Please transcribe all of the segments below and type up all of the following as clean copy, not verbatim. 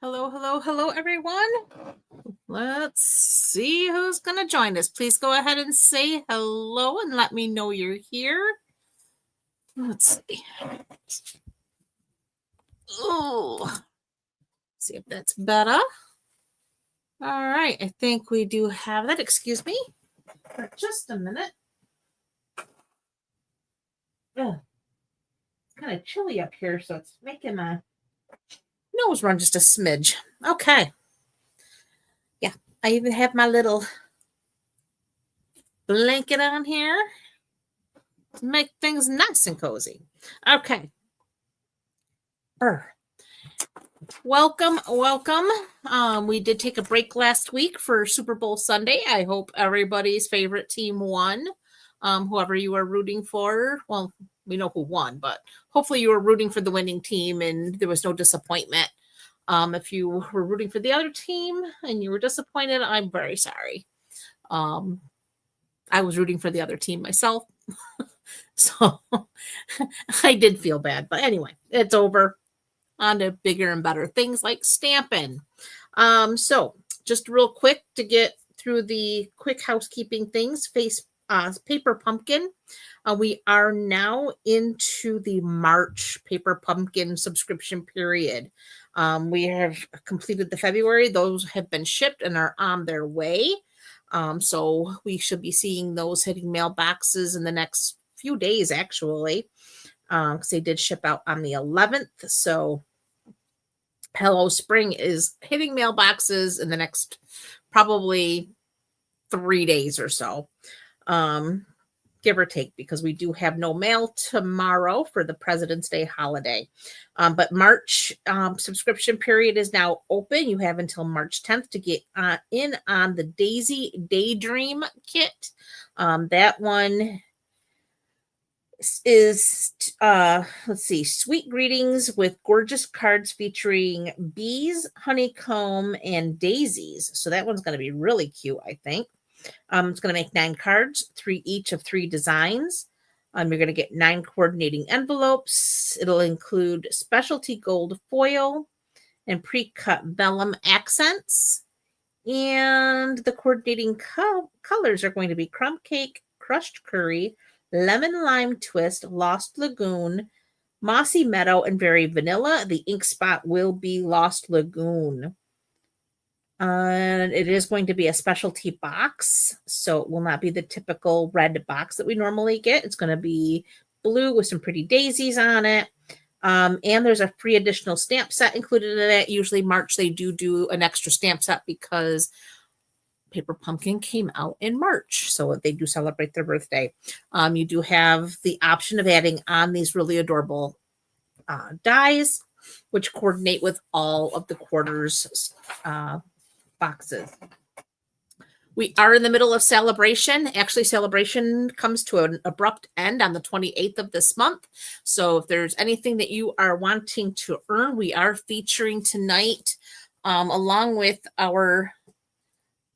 Hello, hello, hello, everyone. Let's see who's going to join us. Please go ahead and say hello and let me know you're here. Let's see. Oh, see if that's better. All right, I think we do have that. Excuse me for just a minute. Ugh. It's kind of chilly up here, so it's making my nose run just a smidge. Okay. Yeah, I even have my little blanket on here to make things nice and cozy. Okay. Welcome. We did take a break last week for Super Bowl Sunday. I hope everybody's favorite team won. Whoever you are rooting for, well, we know who won, but hopefully you were rooting for the winning team and there was no disappointment. If you were rooting for the other team and you were disappointed, I'm very sorry. I was rooting for the other team myself. So I did feel bad, but anyway, it's over. On to bigger and better things like Stampin'. So just real quick to get through the quick housekeeping things, paper pumpkin. We are now into the March paper pumpkin subscription period. We have completed the February. Those have been shipped and are on their way. So we should be seeing those hitting mailboxes in the next few days, actually. Because they did ship out on the 11th. So Hello Spring is hitting mailboxes in the next probably 3 days or so, give or take, because we do have no mail tomorrow for the President's Day holiday. But March subscription period is now open. You have until March 10th to get in on the Daisy Daydream kit. That one is let's see, sweet greetings with gorgeous cards featuring bees, honeycomb, and daisies. So that one's going to be really cute, I think. It's going to make 9 cards, 3 each of 3 designs. You're going to get 9 coordinating envelopes. It'll include specialty gold foil and pre-cut vellum accents. And the coordinating colors are going to be crumb cake, crushed curry, lemon lime twist, Lost Lagoon, mossy meadow, and very vanilla. The ink spot will be Lost Lagoon. And it is going to be a specialty box, so it will not be the typical red box that we normally get. It's going to be blue with some pretty daisies on it. And there's a free additional stamp set included in it. Usually March they do an extra stamp set because Paper Pumpkin came out in March, so they do celebrate their birthday. You do have the option of adding on these really adorable dies, which coordinate with all of the quarters boxes. We are in the middle of celebration. Actually, celebration comes to an abrupt end on the 28th of this month. So if there's anything that you are wanting to earn, we are featuring tonight, along with our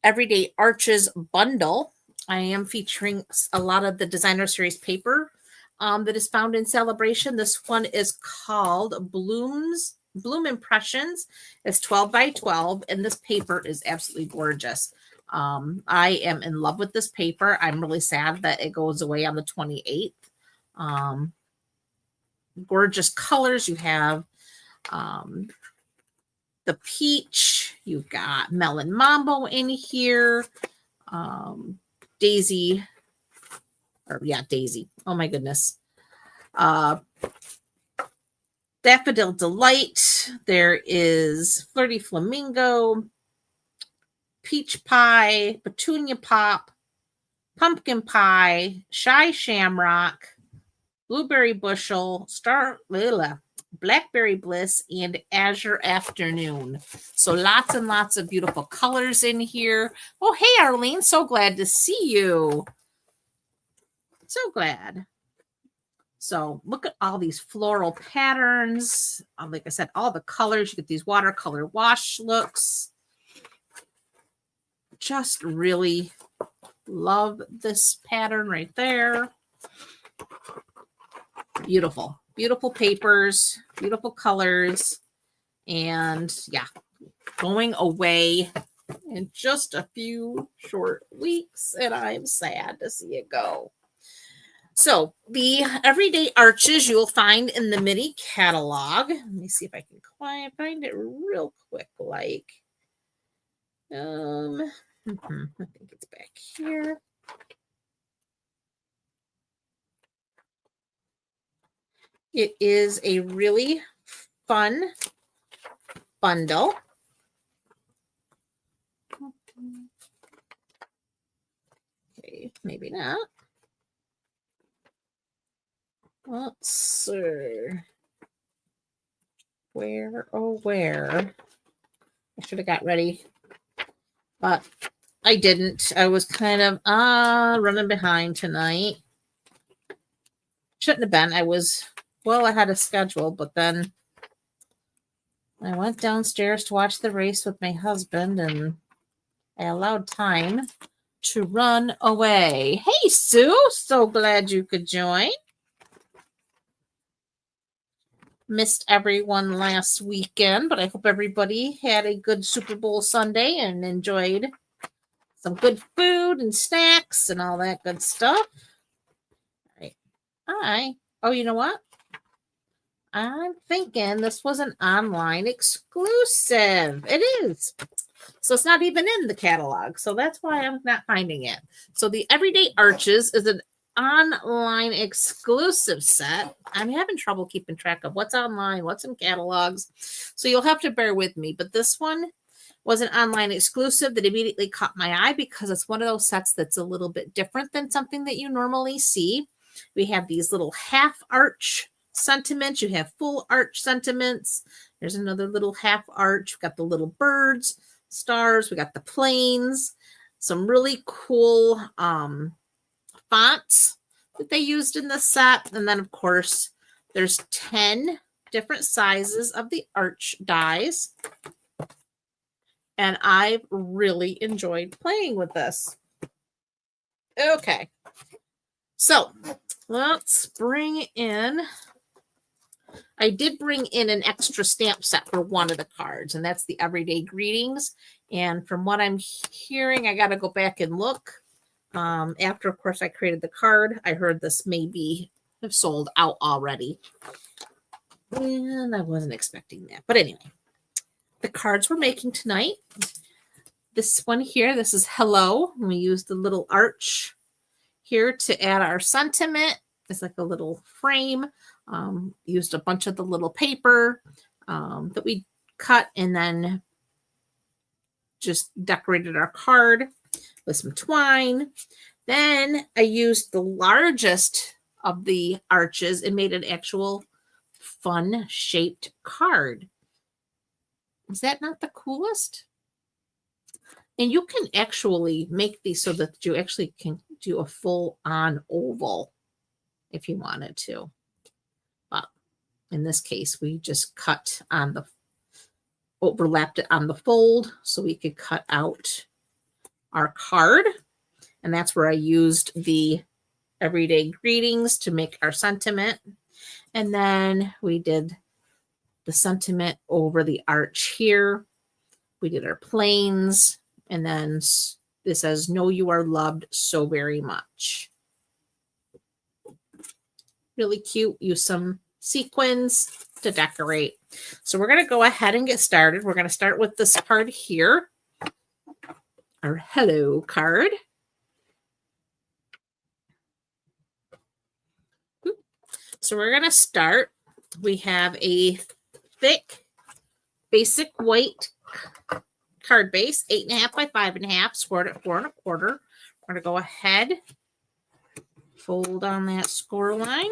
Everyday Arches bundle. I am featuring a lot of the designer series paper that is found in celebration. This one is called Bloom Impressions. It's 12 by 12, and this paper is absolutely gorgeous. I am in love with this paper. I'm really sad that it goes away on the 28th. Gorgeous colors. You have the peach, you've got melon mambo in here, daisy. Oh my goodness. Daffodil Delight. There is Flirty Flamingo, Peach Pie, Petunia Pop, Pumpkin Pie, Shy Shamrock, Blueberry Bushel, Blackberry Bliss, and Azure Afternoon. So lots and lots of beautiful colors in here. Oh, hey, Arlene. So glad to see you. So glad. So look at all these floral patterns. Like I said, all the colors. You get these watercolor wash looks. Just really love this pattern right there. Beautiful. Beautiful papers, beautiful colors, and yeah, going away in just a few short weeks, and I'm sad to see it go. So the everyday arches you'll find in the mini catalog. Let me see if I can find it real quick. I think it's back here. It is a really fun bundle. Okay, maybe not. Let's see. Where, oh, where? I should have got ready, but I didn't. I was kind of running behind tonight. Shouldn't have been. I was well ahead of schedule, but then I went downstairs to watch the race with my husband, and I allowed time to run away. Hey, Sue. So glad you could join. Missed everyone last weekend, but I hope everybody had a good Super Bowl Sunday and enjoyed some good food and snacks and all that good stuff. All right. Oh, you know what? I'm thinking this was an online exclusive. It is. So it's not even in the catalog. So that's why I'm not finding it. So the Everyday Arches is an online exclusive set. I'm having trouble keeping track of what's online, what's in catalogs. So you'll have to bear with me. But this one was an online exclusive that immediately caught my eye because it's one of those sets that's a little bit different than something that you normally see. We have these little half arch sentiments. You have full arch sentiments. There's another little half arch. We've got the little birds, stars. We got the planes. Some really cool fonts that they used in the set. And then, of course, there's 10 different sizes of the arch dies. And I've really enjoyed playing with this. Okay. So let's bring in, I did bring in an extra stamp set for one of the cards, and that's the Everyday Greetings. And from what I'm hearing, I got to go back and look. After, of course, I created the card, I heard this maybe have sold out already. And I wasn't expecting that. But anyway, the cards we're making tonight. This one here, this is Hello. And we used the little arch here to add our sentiment. It's like a little frame. Used a bunch of the little paper that we cut and then just decorated our card with some twine. Then I used the largest of the arches and made an actual fun shaped card. Is that not the coolest? And you can actually make these so that you actually can do a full on oval if you wanted to. But in this case, we just cut on the, overlapped it on the fold so we could cut out our card. And that's where I used the Everyday Greetings to make our sentiment. And then we did the sentiment over the arch here. We did our planes. And then this says, know you are loved so very much. Really cute. Use some sequins to decorate. So we're going to go ahead and get started. We're going to start with this card here. Our Hello card. So we're going to start. We have a thick, basic white card base, 8.5 by 5.5, scored at 4 1/4. We're going to go ahead, fold on that score line,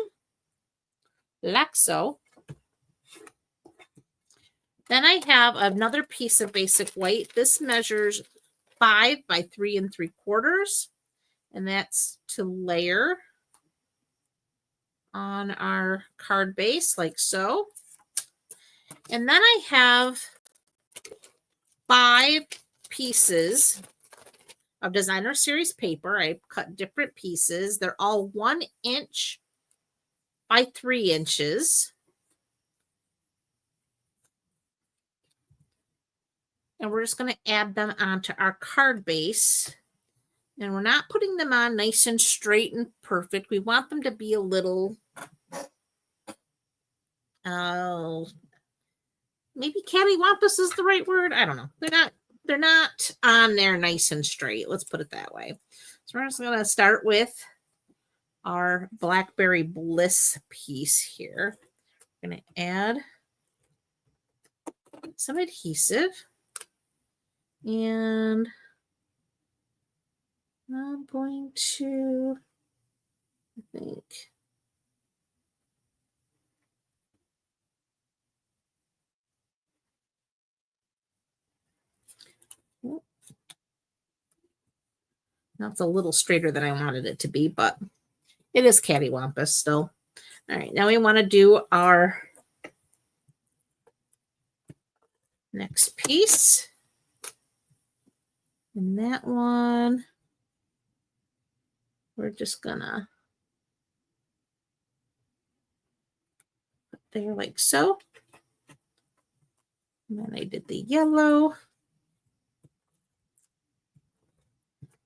like so. Then I have another piece of basic white. This measures 5 by 3 3/4, and that's to layer on our card base like so. And then I have 5 pieces of Designer Series paper. I cut different pieces. They're all 1 inch by 3 inches. And we're just going to add them onto our card base. And we're not putting them on nice and straight and perfect. We want them to be a little, maybe cattywampus is the right word. I don't know. They're not on there nice and straight. Let's put it that way. So we're just going to start with our Blackberry Bliss piece here. We're going to add some adhesive, and I'm going to, I think, that's a little straighter than I wanted it to be, but it is cattywampus still. All right, now we want to do our next piece. And that one, we're just gonna put there like so. And then I did the yellow.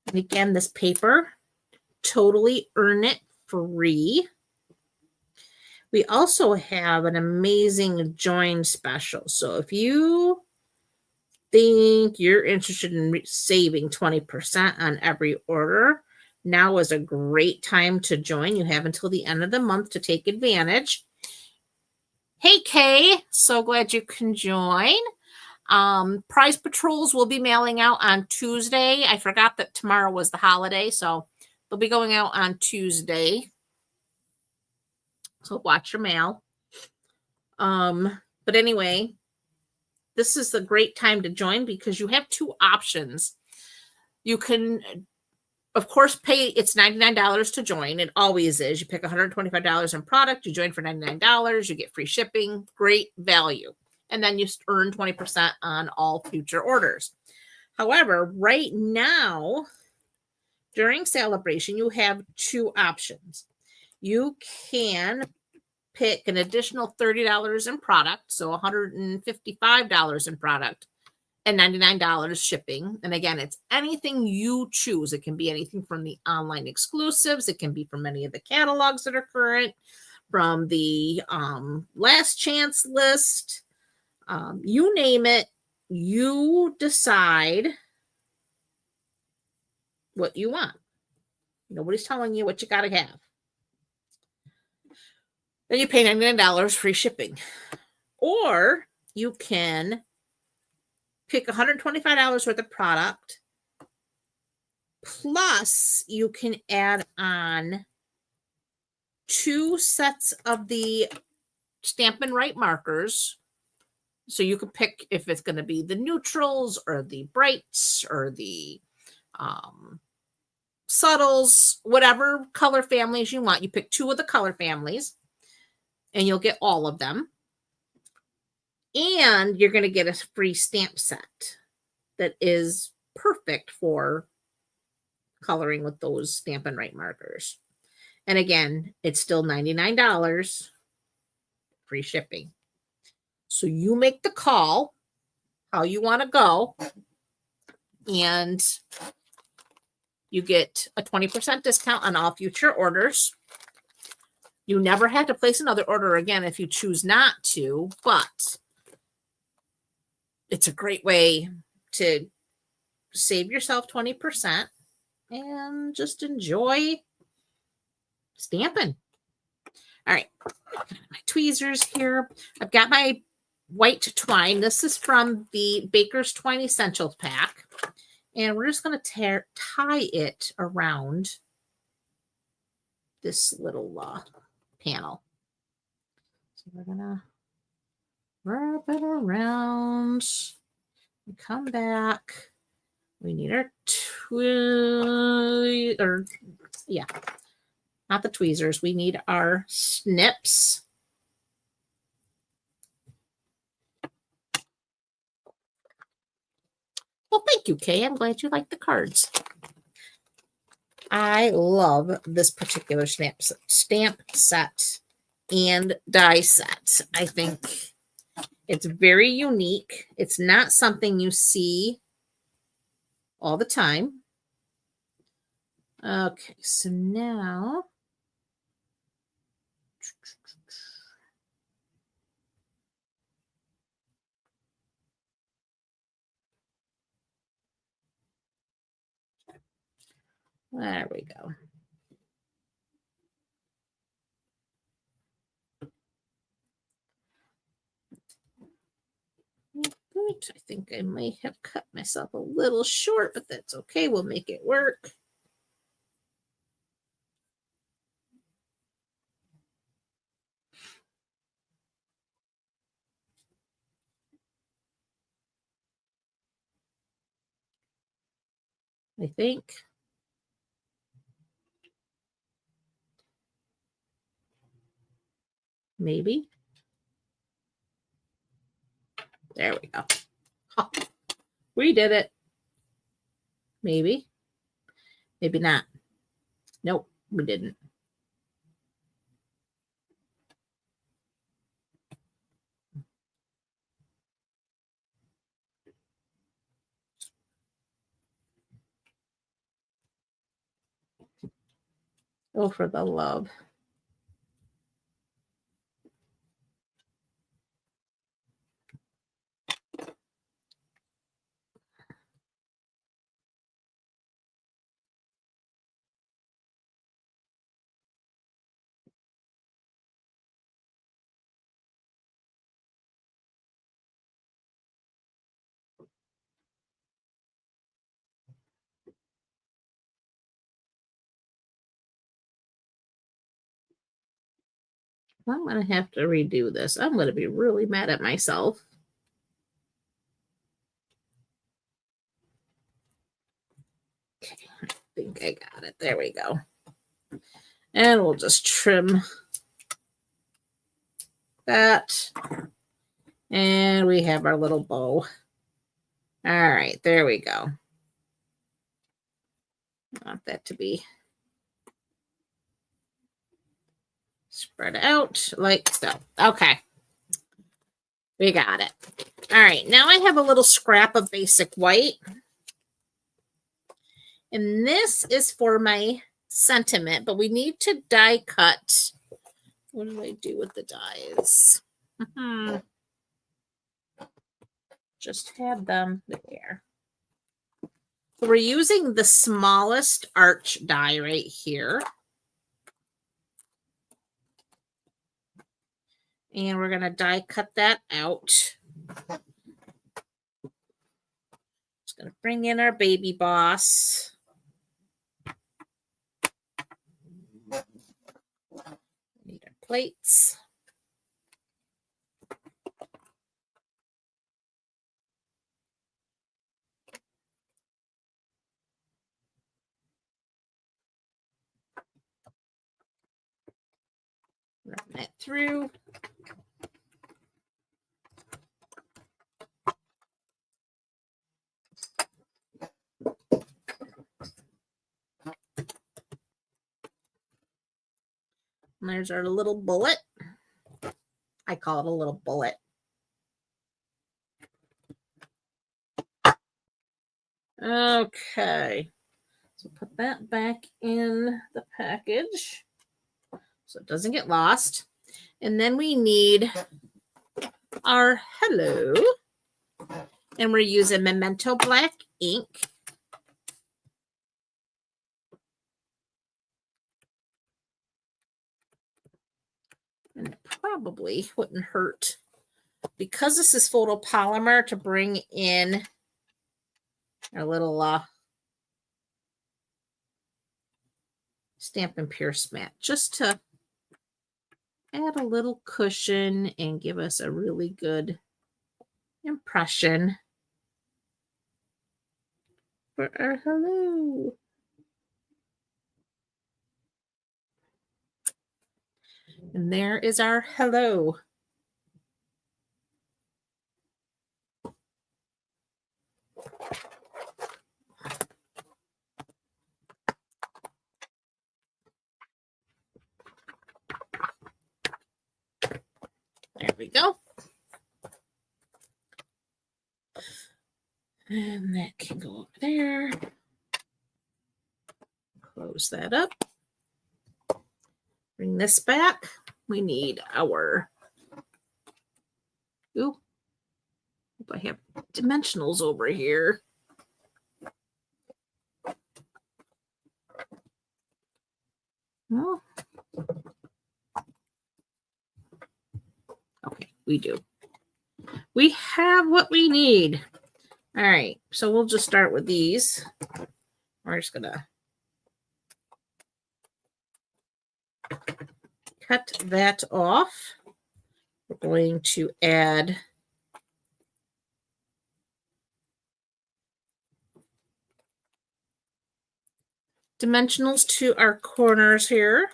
And again, this paper, totally earn it free. We also have an amazing join special. So if you think you're interested in saving 20% on every order, now is a great time to join. You have until the end of the month to take advantage. Hey, Kay, so glad you can join. Prize patrols will be mailing out on Tuesday. I forgot that tomorrow was the holiday, so they'll be going out on Tuesday. So watch your mail. But anyway, this is a great time to join because you have two options. You can, of course, pay, it's $99 to join. It always is. You pick $125 in product, you join for $99, you get free shipping, great value. And then you earn 20% on all future orders. However, right now, during celebration, you have two options. You can pick an additional $30 in product, so $155 in product, and $99 shipping. And again, it's anything you choose. It can be anything from the online exclusives. It can be from any of the catalogs that are current, from the last chance list. You name it, you decide what you want. Nobody's telling you what you got to have. Then you pay $99 free shipping. Or you can pick $125 worth of product, plus you can add on 2 sets of the Stampin' Right markers. So you can pick if it's going to be the neutrals or the brights or the subtles, whatever color families you want. You pick 2 of the color families and you'll get all of them. And you're going to get a free stamp set that is perfect for coloring with those Stampin' Right markers. And again, it's still $99, free shipping. So you make the call how you want to go, and you get a 20% discount on all future orders. You never have to place another order again if you choose not to, but it's a great way to save yourself 20% and just enjoy stamping. All right, my tweezers here. I've got my white twine. This is from the Baker's Twine Essentials pack. And we're just going to tie it around this little panel. So we're going to wrap it around and come back. We need our not the tweezers. We need our snips. Well, thank you, Kay. I'm glad you like the cards. I love this particular stamp set and die set. I think It's very unique. It's not something you see all the time. Okay, so now there we go. I think I might have cut myself a little short, but that's okay. We'll make it work. I think. Maybe. There we go. Oh, we did it. Maybe. Maybe not. Nope, we didn't. Oh, for the love. I'm going to have to redo this. I'm going to be really mad at myself. Okay, I think I got it. There we go. And we'll just trim that. And we have our little bow. All right, there we go. I want that to be spread out like so. Okay. We got it. All right, now I have a little scrap of basic white. And this is for my sentiment, but we need to die cut. What do I do with the dies? Just had them there. So we're using the smallest arch die right here. And we're going to die cut that out. Just going to bring in our baby boss. Need our plates. Run that through. And there's our little bullet. I call it a little bullet. Okay. So put that back in the package so it doesn't get lost. And then we need our hello. And we're using Memento Black ink. And it probably wouldn't hurt, because this is photopolymer, to bring in a little Stampin' Pierce mat, just to add a little cushion and give us a really good impression for our hello. And there is our hello. There we go. And that can go over there. Close that up. Bring this back. We need our, ooh, hope I have dimensionals over here. Well, okay, we do. We have what we need. All right, so we'll just start with these. We're just gonna cut that off. We're going to add dimensionals to our corners here.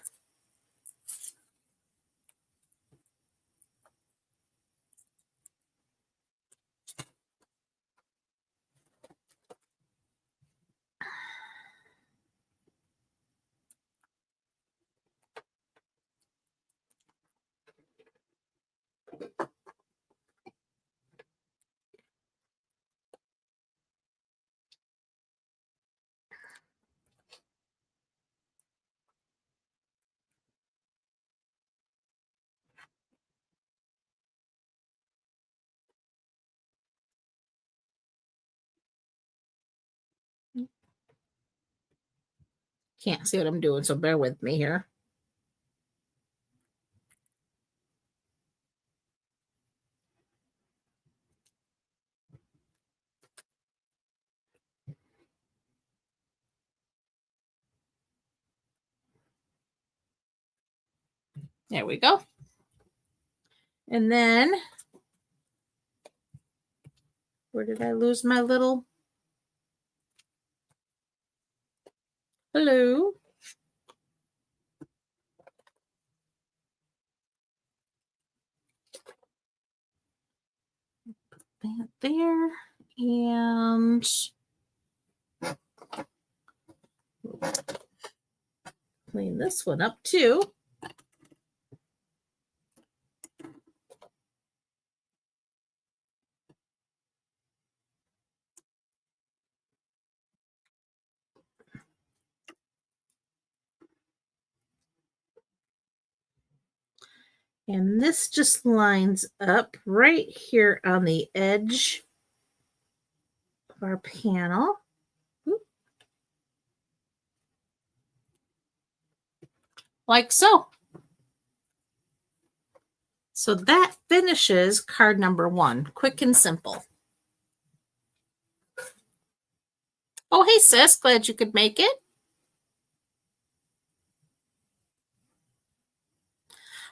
Can't see what I'm doing, so bear with me here. There we go. And then, where did I lose my little? Hello. That there. And clean this one up too. And this just lines up right here on the edge of our panel. Like so. So that finishes card number 1. Quick and simple. Oh, hey, sis. Glad you could make it.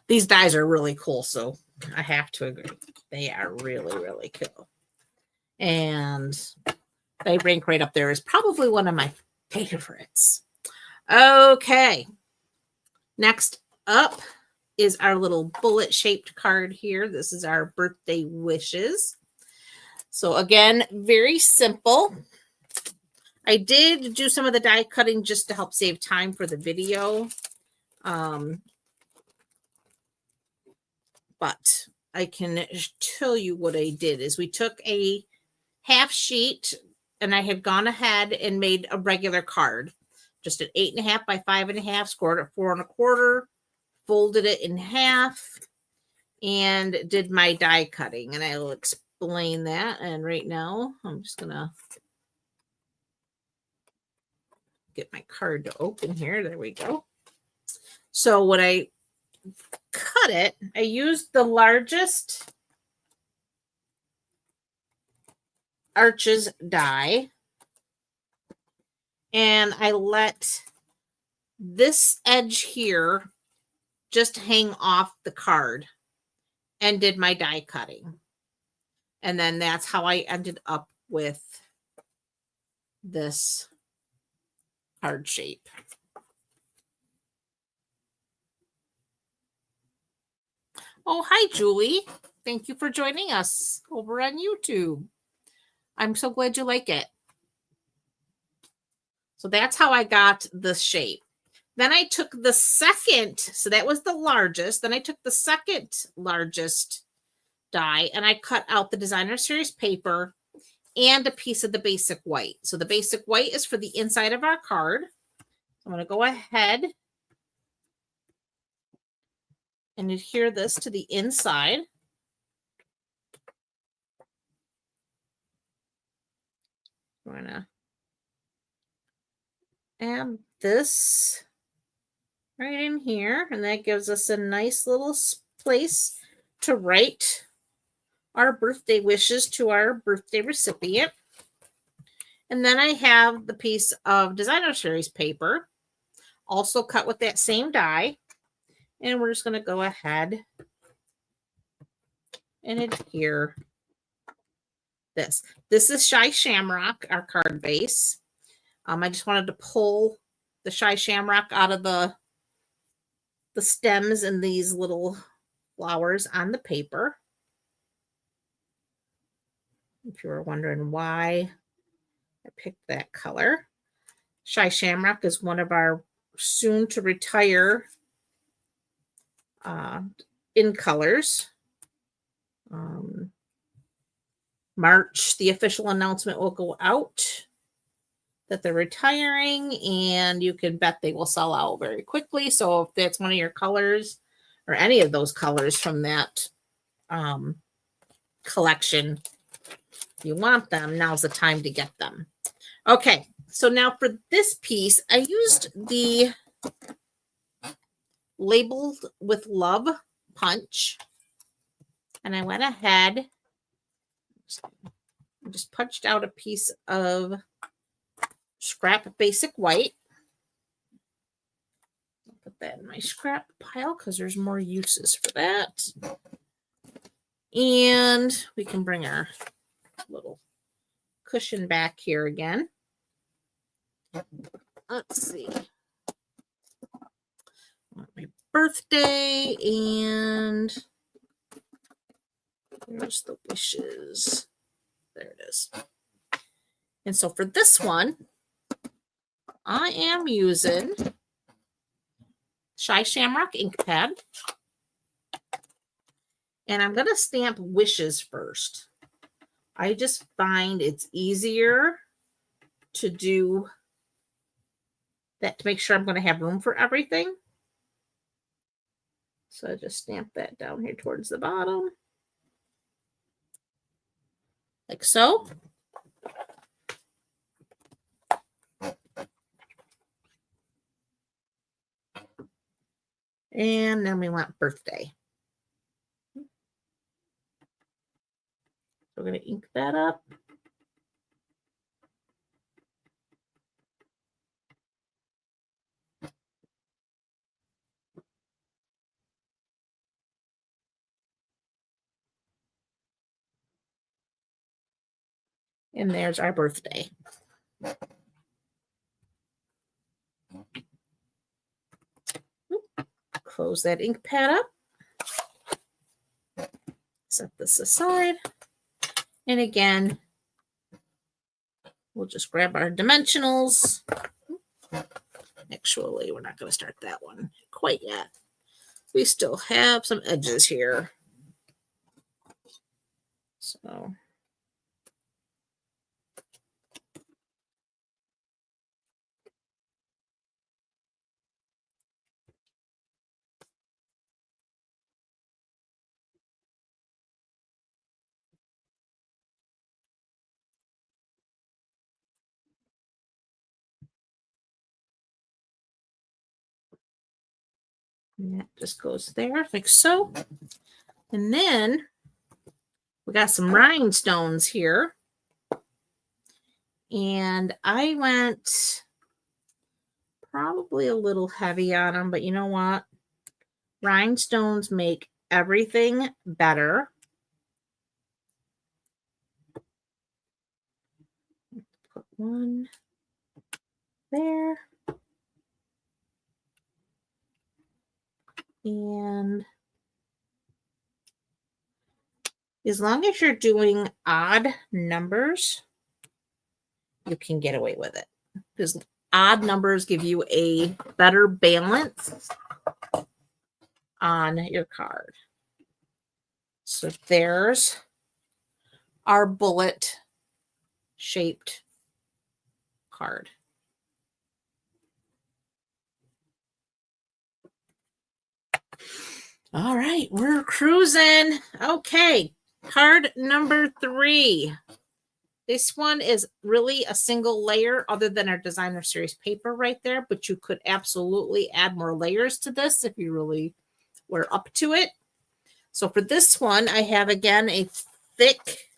These dies are really cool, so I have to agree. They are really, really cool. And they rank right up there as probably one of my favorites. Okay. Next up is our little bullet-shaped card here. This is our birthday wishes. So again, very simple. I did do some of the die cutting just to help save time for the video. But I can tell you what I did is we took a half sheet and I had gone ahead and made a regular card, just an 8.5 by 5.5, scored at 4 1/4, folded it in half, and did my die cutting. And I will explain that. And right now, I'm just gonna get my card to open here. There we go. So when I cut it, I used the largest arches die, and I let this edge here just hang off the card and did my die cutting. And then that's how I ended up with this card shape. Oh, hi, Julie. Thank you for joining us over on YouTube. I'm so glad you like it. So that's how I got this shape. Then I took the second, so that was the largest. Then I took the second largest die and I cut out the designer series paper and a piece of the basic white. So the basic white is for the inside of our card. I'm going to go ahead and adhere this to the inside. We're going to add this right in here, and that gives us a nice little place to write our birthday wishes to our birthday recipient. And then I have the piece of designer series paper, also cut with that same die. And we're just going to go ahead and adhere this. This is Shy Shamrock, our card base. I just wanted to pull the Shy Shamrock out of the stems and these little flowers on the paper. If you were wondering why I picked that color. Shy Shamrock is one of our soon to retire in colors. March, the official announcement will go out that they're retiring, and you can bet they will sell out very quickly. So if that's one of your colors or any of those colors from that collection, if you want them, now's the time to get them. Okay, so now for this piece, I used the Labeled with Love punch, and I went ahead and just punched out a piece of scrap basic white. I'll put that in my scrap pile because there's more uses for that. And we can bring our little cushion back here again. Let's see. My birthday, and there's the wishes. There it is. And so for this one, I am using Shy Shamrock ink pad. And I'm going to stamp wishes first. I just find it's easier to do that to make sure I'm going to have room for everything. So I just stamp that down here towards the bottom. Like so. And then we want birthday. We're going to ink that up. And there's our birthday. Close that ink pad up. Set this aside. And again, we'll just grab our dimensionals. Actually, we're not going to start that one quite yet. We still have some edges here. So and that just goes there like so. And then we got some rhinestones here. And I went probably a little heavy on them, but you know what? Rhinestones make everything better. Put one there. And as long as you're doing odd numbers, you can get away with it. Because odd numbers give you a better balance on your card. So there's our bullet shaped card. All right, we're cruising. Okay, card number 3. This one is really a single layer other than our designer series paper right there, but you could absolutely add more layers to this if you really were up to it. So for this one, I have again a thick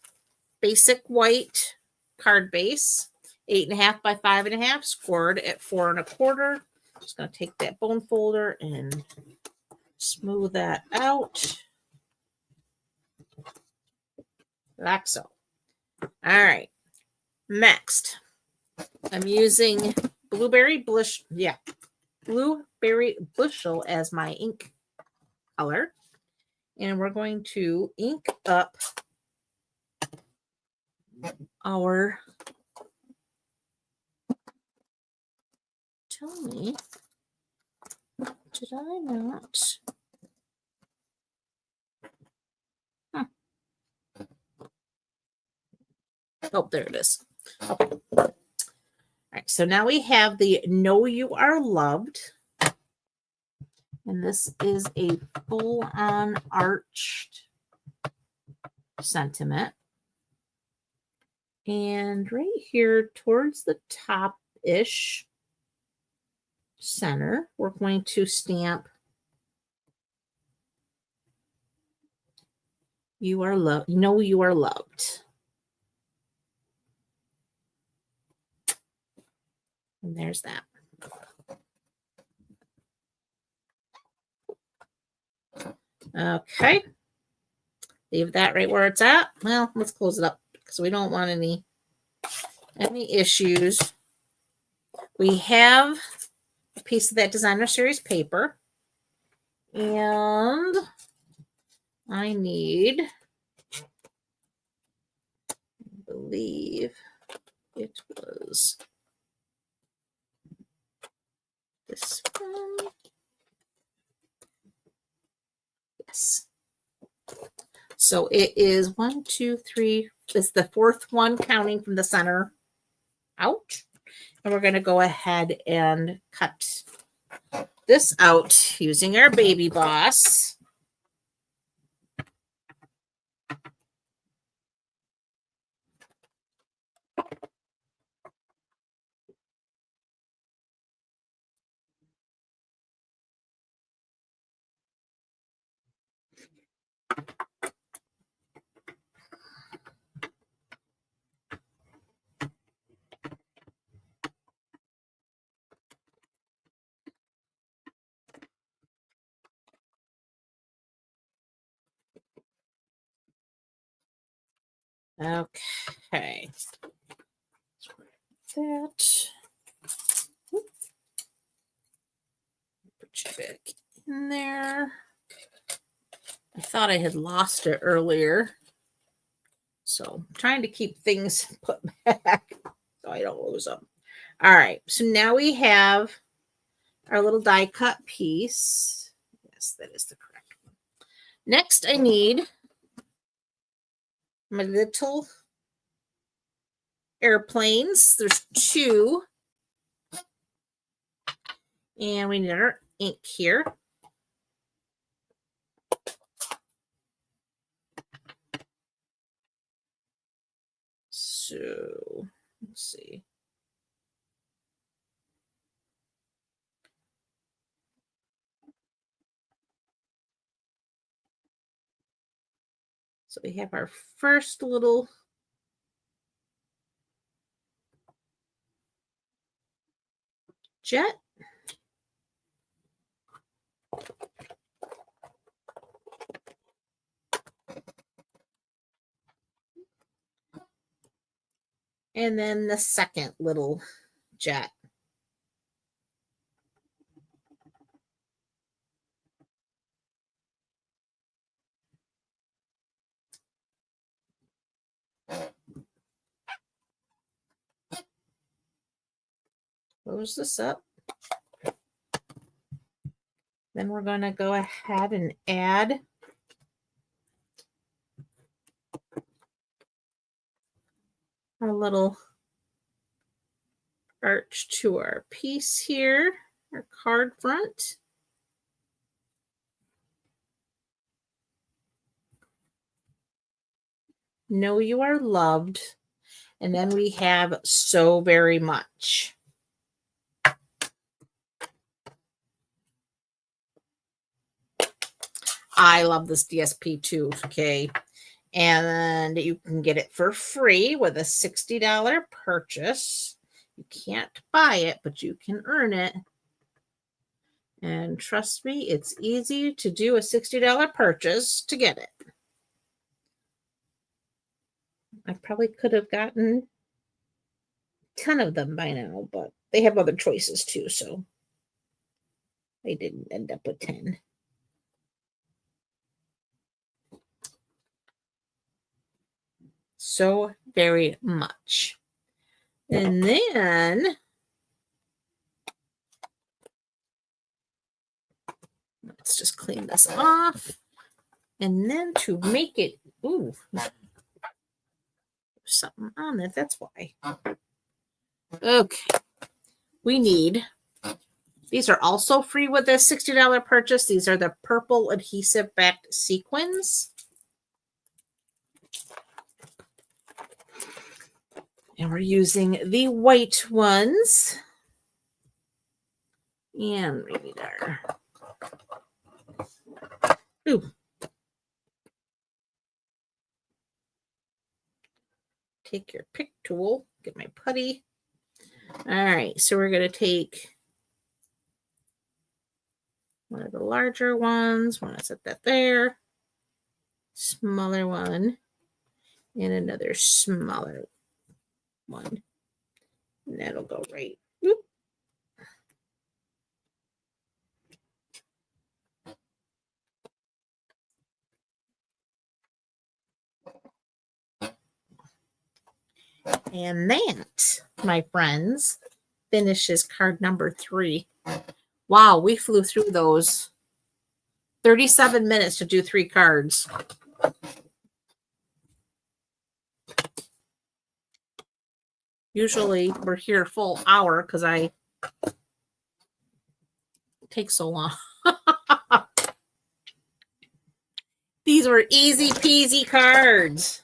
basic white card base, 8.5 by 5.5, scored at 4 1/4. Just going to take that bone folder and smooth that out like so. All right, next I'm using blueberry bushel as my ink color, and we're going to ink up our, tell me, did I not? Oh, there it is. Okay. All right, so now we have the Know You Are Loved. And this is a full-on arched sentiment. And right here towards the top-ish center, we're going to stamp You Are Loved. Know You Are Loved. And there's that. Okay. Leave that right where it's at. Well, let's close it up because we don't want any issues. We have a piece of that designer series paper. And I need, I believe it was this one. Yes. So it is 1, 2, 3. It's the 4th one counting from the center out. And we're going to go ahead and cut this out using our baby boss. Okay. That. Put you back in there. I thought I had lost it earlier. So I'm trying to keep things put back so I don't lose them. All right. So now we have our little die cut piece. Yes, that is the correct one. Next, I need my little airplanes. There's 2. And we need our ink here. So let's see. So we have our first little jet. And then the second little jet. Close this up. Then we're going to go ahead and add our little arch to our piece here, our card front. Know you are loved. And then we have so very much. I love this DSP too, okay? And you can get it for free with a $60 purchase. You can't buy it, but you can earn it. And trust me, it's easy to do a $60 purchase to get it. I probably could have gotten 10 of them by now, but they have other choices too, so they didn't end up with 10. So very much. And then let's just clean this off. And then to make it, ooh, there's something on it. That's why. Okay. We need, these are also free with this $60 purchase. These are the purple adhesive backed sequins. And we're using the white ones. And we need our, ooh. Take your pick tool, get my putty. All right, so we're going to take one of the larger ones. Want to set that there. Smaller one. And another smaller one. And that'll go right. Whoop. And that, my friends, finishes card number 3. Wow, we flew through those. 37 minutes to do 3 cards. Usually we're here a full hour because I take so long. These were easy peasy cards.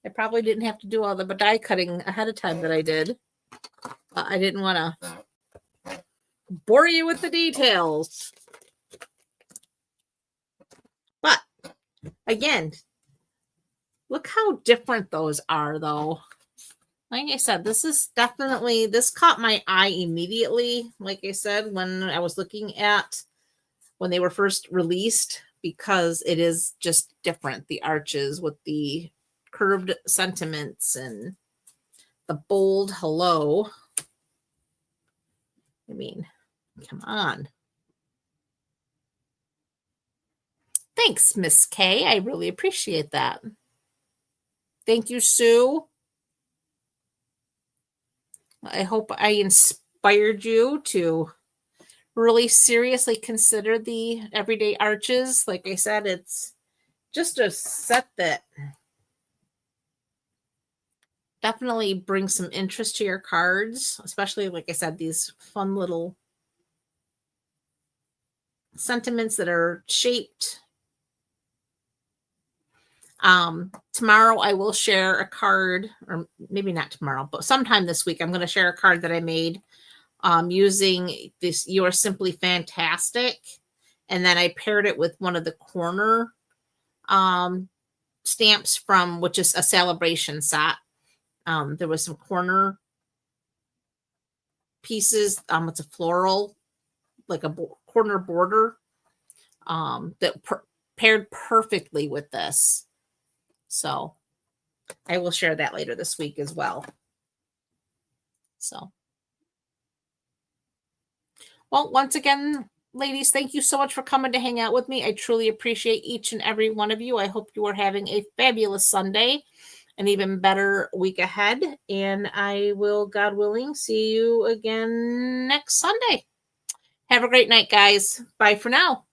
I probably didn't have to do all the die cutting ahead of time that I did. I didn't want to bore you with the details. But again, look how different those are, though. Like I said, this is definitely, this caught my eye immediately. Like I said, when I was looking at when they were first released, because it is just different. The arches with the curved sentiments and the bold hello. I mean, come on. Thanks, Miss K. I really appreciate that. Thank you, Sue. I hope I inspired you to really seriously consider the everyday arches. Like I said, it's just a set that definitely brings some interest to your cards, especially, like I said, these fun little sentiments that are shaped. Tomorrow I will share a card, or maybe not tomorrow, but sometime this week I'm going to share a card that I made using this You Are Simply Fantastic. And then I paired it with one of the corner stamps from, which is a celebration set. There was some corner pieces. It's a floral, like a corner border that paired perfectly with this. So I will share that later this week as well. So, well, once again, ladies, thank you so much for coming to hang out with me. I truly appreciate each and every one of you. I hope you are having a fabulous Sunday, an even better week ahead. And I will, God willing, see you again next Sunday. Have a great night, guys. Bye for now.